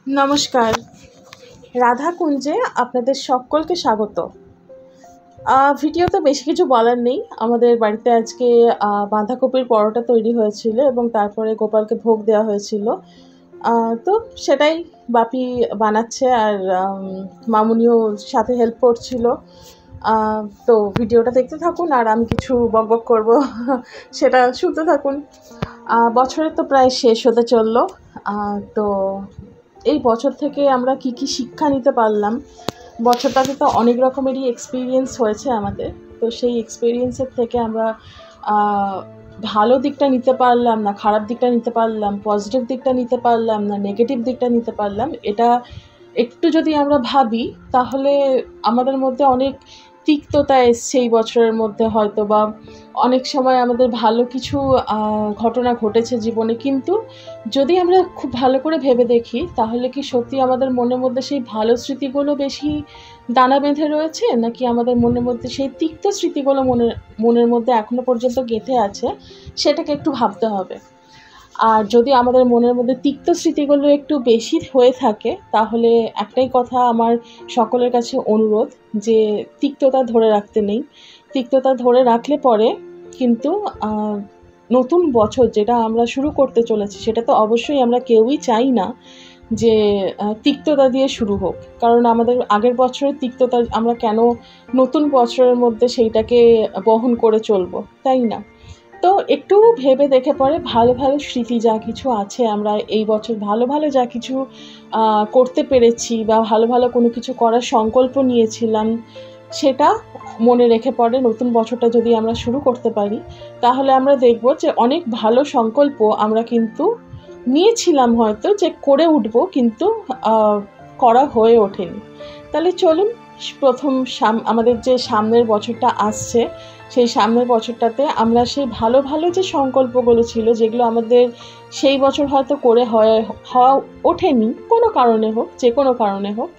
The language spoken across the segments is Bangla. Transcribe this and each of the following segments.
নমস্কার। রাধাকুঞ্জে আপনাদের সকলকে স্বাগত। ভিডিওতে বেশি কিছু বলার নেই। আমাদের বাড়িতে আজকে বাঁধাকপির পরোটা তৈরি হয়েছিল এবং তারপরে গোপালকে ভোগ দেওয়া হয়েছিল। তো সেটাই বাপি বানাচ্ছে আর মামুনিও সাথে হেল্প করছিল। তো ভিডিওটা দেখতে থাকুন আর আমি কিছু বকবক করব সেটা শুনতে থাকুন। বছরের তো প্রায় শেষ হতে চললো। তো এই বছর থেকে আমরা কি কি শিক্ষা নিতে পারলাম, বছরটাতে তো অনেক রকমেরই এক্সপিরিয়েন্স হয়েছে আমাদের। তো সেই এক্সপিরিয়েন্সের থেকে আমরা ভালো দিকটা নিতে পারলাম না খারাপ দিকটা নিতে পারলাম, পজিটিভ দিকটা নিতে পারলাম না নেগেটিভ দিকটা নিতে পারলাম, এটা একটু যদি আমরা ভাবি তাহলে আমাদের মধ্যে অনেক তিক্ততা এসছে এই বছরের মধ্যে। হয়তো বা অনেক সময় আমাদের ভালো কিছু ঘটনা ঘটেছে জীবনে, কিন্তু যদি আমরা খুব ভালো করে ভেবে দেখি তাহলে কি সত্যি আমাদের মনের মধ্যে সেই ভালো স্মৃতিগুলো বেশি দানা বেঁধে রয়েছে, নাকি আমাদের মনের মধ্যে সেই তিক্ত স্মৃতিগুলো মনের মধ্যে এখনো পর্যন্ত গেঁথে আছে, সেটাকে একটু ভাবতে হবে। আর যদি আমাদের মনের মধ্যে তিক্ত স্মৃতিগুলো একটু বেশি হয়ে থাকে তাহলে একটাই কথা আমার সকলের কাছে অনুরোধ, যে তিক্ততা ধরে রাখতে নেই। তিক্ততা ধরে রাখলে পরে কিন্তু নতুন বছর যেটা আমরা শুরু করতে চলেছি সেটা তো অবশ্যই আমরা কেউই চাই না যে তিক্ততা দিয়ে শুরু হোক। কারণ আমাদের আগের বছরের তিক্ততা আমরা কেন নতুন বছরের মধ্যে সেইটাকে বহন করে চলবো, তাই না? তো একটু ভেবে দেখে পরে ভালো ভালো স্মৃতি যা কিছু আছে, আমরা এই বছর ভালো ভালো যা কিছু করতে পেরেছি বা ভালো ভালো কোনো কিছু করার সংকল্প নিয়েছিলাম, সেটা মনে রেখে পরে নতুন বছরটা যদি আমরা শুরু করতে পারি তাহলে আমরা দেখব যে অনেক ভালো সংকল্প আমরা কিন্তু নিয়েছিলাম হয়তো যে করে উঠবো, কিন্তু করা হয়ে ওঠেনি। তাহলে চলুন প্রথম আমাদের যে সামনের বছরটা আসছে সেই সামনের বছরটাতে আমরা সেই ভালো ভালো যে সংকল্পগুলো ছিল যেগুলো আমাদের সেই বছর হয়তো করে হওয়া ওঠেনি কোনো কারণে হোক, যে কোনো কারণে হোক,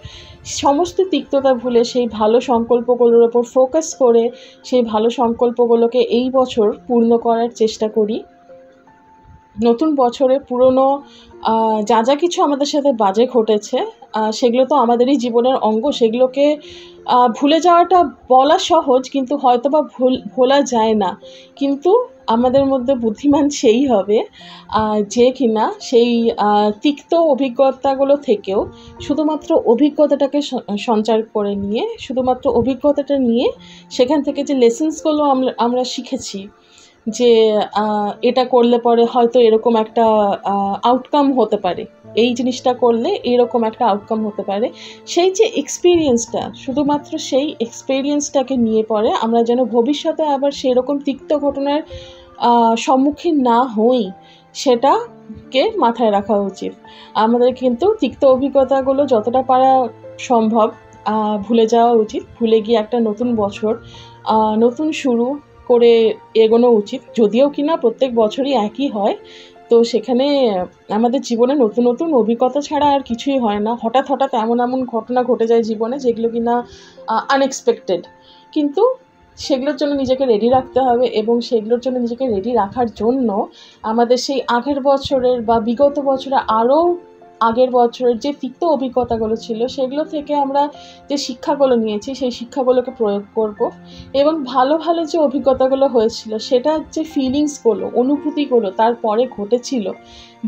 সমস্ত তিক্ততা ভুলে সেই ভালো সংকল্পগুলোর ওপর ফোকাস করে সেই ভালো সংকল্পগুলোকে এই বছর পূর্ণ করার চেষ্টা করি। নতুন বছরে পুরনো যা যা কিছু আমাদের সাথে বাজে ঘটেছে সেগুলো তো আমাদেরই জীবনের অঙ্গ, সেগুলোকে ভুলে যাওয়াটা বলা সহজ, কিন্তু হয়তো বা ভোলা যায় না। কিন্তু আমাদের মধ্যে বুদ্ধিমান সেই হবে যে কিনা সেই তিক্ত অভিজ্ঞতাগুলো থেকেও শুধুমাত্র অভিজ্ঞতাটাকে সঞ্চার করে নিয়ে, শুধুমাত্র অভিজ্ঞতাটা নিয়ে সেখান থেকে যে লেসেন্সগুলো আমরা শিখেছি, যে এটা করলে পরে হয়তো এরকম একটা আউটকাম হতে পারে, এই জিনিসটা করলে এরকম একটা আউটকাম হতে পারে, সেই যে এক্সপিরিয়েন্সটা, শুধুমাত্র সেই এক্সপিরিয়েন্সটাকে নিয়ে পরে আমরা যেন ভবিষ্যতে আবার সেরকম তিক্ত ঘটনার সম্মুখীন না হই, সেটাকে মাথায় রাখা উচিত। আমাদের কিন্তু তিক্ত অভিজ্ঞতাগুলো যতটা পারা সম্ভব ভুলে যাওয়া উচিত, ভুলে গিয়ে একটা নতুন বছর নতুন শুরু করে এগোনো উচিত। যদিও কিনা প্রত্যেক বছরই একই হয়, তো সেখানে আমাদের জীবনে নতুন নতুন অভিজ্ঞতা ছাড়া আর কিছুই হয় না। হঠাৎ হঠাৎ এমন এমন ঘটনা ঘটে যায় জীবনে যেগুলো কিনা আনএক্সপেক্টেড, কিন্তু সেগুলোর জন্য নিজেকে রেডি রাখতে হবে এবং সেগুলোর জন্য নিজেকে রেডি রাখার জন্য আমাদের সেই আগের বছরের বা বিগত বছরে আরও আগের বছরের যে তিক্ত অভিজ্ঞতাগুলো ছিল সেগুলো থেকে আমরা যে শিক্ষাগুলো নিয়েছি সেই শিক্ষাগুলোকে প্রয়োগ করব এবং ভালো ভালো যে অভিজ্ঞতাগুলো হয়েছিল সেটার যে ফিলিংসগুলো, অনুভূতিগুলো তারপরে ঘটেছিল,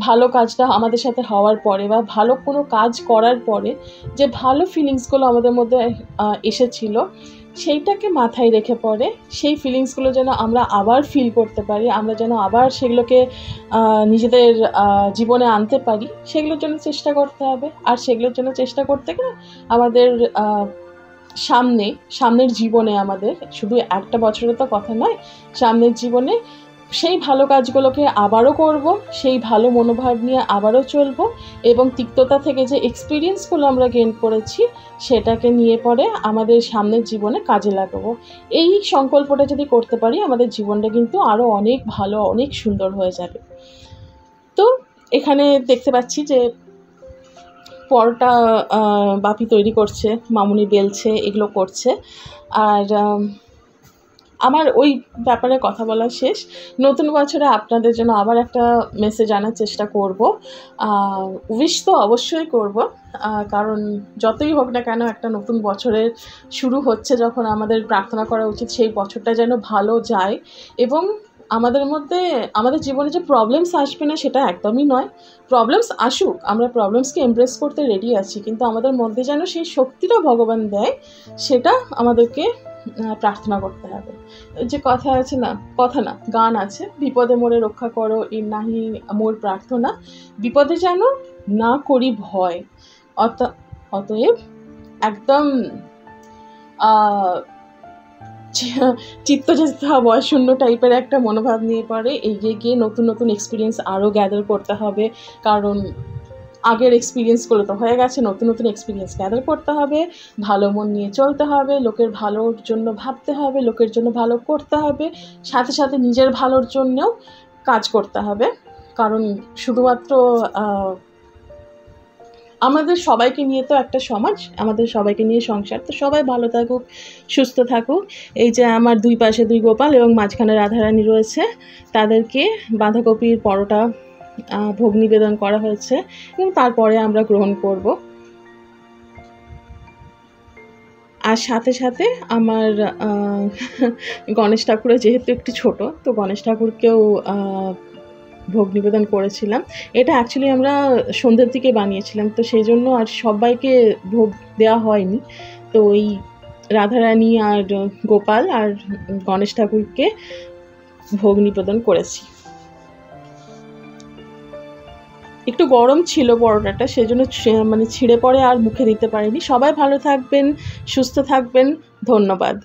ভালো কাজটা আমাদের সাথে হওয়ার পরে বা ভালো কোনো কাজ করার পরে যে ভালো ফিলিংসগুলো আমাদের মধ্যে এসেছিল, সেইটাকে মাথায় রেখে পরে সেই ফিলিংসগুলো যেন আমরা আবার ফিল করতে পারি, আমরা যেন আবার সেগুলোকে নিজেদের জীবনে আনতে পারি, সেগুলোর জন্য চেষ্টা করতে হবে। আর সেগুলোর জন্য চেষ্টা করতে গেলে আমাদের সামনের জীবনে, আমাদের শুধু একটা বছরের তো কথা নয়, সামনের জীবনে সেই ভালো কাজগুলোকে আবারও করব, সেই ভালো মনোভাব নিয়ে আবারও চলবো এবং তিক্ততা থেকে যে এক্সপিরিয়েন্সগুলো আমরা গেইন করেছি সেটাকে নিয়ে পরে আমাদের সামনের জীবনে কাজে লাগাবো। এই সংকল্পটা যদি করতে পারি আমাদের জীবনটা কিন্তু আরও অনেক ভালো, অনেক সুন্দর হয়ে যাবে। তো এখানে দেখতে পাচ্ছি যে পরোটা বাপি তৈরি করছে, মামুনি বেলছে, এগুলো করছে। আর আমার ওই ব্যাপারে কথা বলা শেষ। নতুন বছরে আপনাদের জন্য আবার একটা মেসেজ আনার চেষ্টা করব। উইশ তো অবশ্যই করব, কারণ যতই হোক না কেন একটা নতুন বছরের শুরু হচ্ছে যখন আমাদের প্রার্থনা করা উচিত সেই বছরটা যেন ভালো যায়, এবং আমাদের জীবনে যে প্রবলেমস আসবে না সেটা একদমই নয়। প্রবলেমস আসুক, আমরা প্রবলেমসকে এমব্রেস করতে রেডি আছি, কিন্তু আমাদের মধ্যে যেন সেই শক্তিটা ভগবান দেয় সেটা আমাদেরকে প্রার্থনা করতে হবে। যে কথা আছে না, কথা না, গান আছে, বিপদে মোরে রক্ষা করো এর নাহি মোর প্রার্থনা, বিপদে যেন না করি ভয়। অতএব একদম চিত্তচেতা বয়শূন্য টাইপের একটা মনোভাব নিয়ে পড়ে এগিয়ে গিয়ে নতুন নতুন এক্সপিরিয়েন্স আরও গ্যাদার করতে হবে, কারণ আগের এক্সপিরিয়েন্সগুলো তো হয়ে গেছে, নতুন নতুন এক্সপিরিয়েন্স গ্যাদার করতে হবে, ভালো মন নিয়ে চলতে হবে, লোকের ভালোর জন্য ভাবতে হবে, লোকের জন্য ভালো করতে হবে, সাথে সাথে নিজের ভালোর জন্যও কাজ করতে হবে, কারণ শুধুমাত্র আমাদের সবাইকে নিয়ে তো একটা সমাজ, আমাদের সবাইকে নিয়ে সংসার, তো সবাই ভালো থাকুক, সুস্থ থাকুক। এই যে আমার দুই পাশে দুই গোপাল এবং মাঝখানে রাধারানী রয়েছে, তাদেরকে বাঁধাকপির পরোটা ভোগ নিবেদন করা হয়েছে এবং তারপরে আমরা গ্রহণ করব। আর সাথে সাথে আমার গণেশ ঠাকুরের যেহেতু একটু ছোট, তো গণেশ ঠাকুরকেও ভোগ নিবেদন করেছিলাম। এটা অ্যাকচুয়ালি আমরা সন্ধ্যের দিকে বানিয়েছিলাম, তো সেই জন্য আর সবাইকে ভোগ দেওয়া হয়নি। তো ওই রাধারানী আর গোপাল আর গণেশ ঠাকুরকে ভোগ নিবেদন করেছি। একটু গরম ছিল পরোটাটা, সেজন্য ছিঁড়ে পড়ে আর মুখে দিতে পারিনি। সবাই ভালো থাকবেন, সুস্থ থাকবেন, ধন্যবাদ।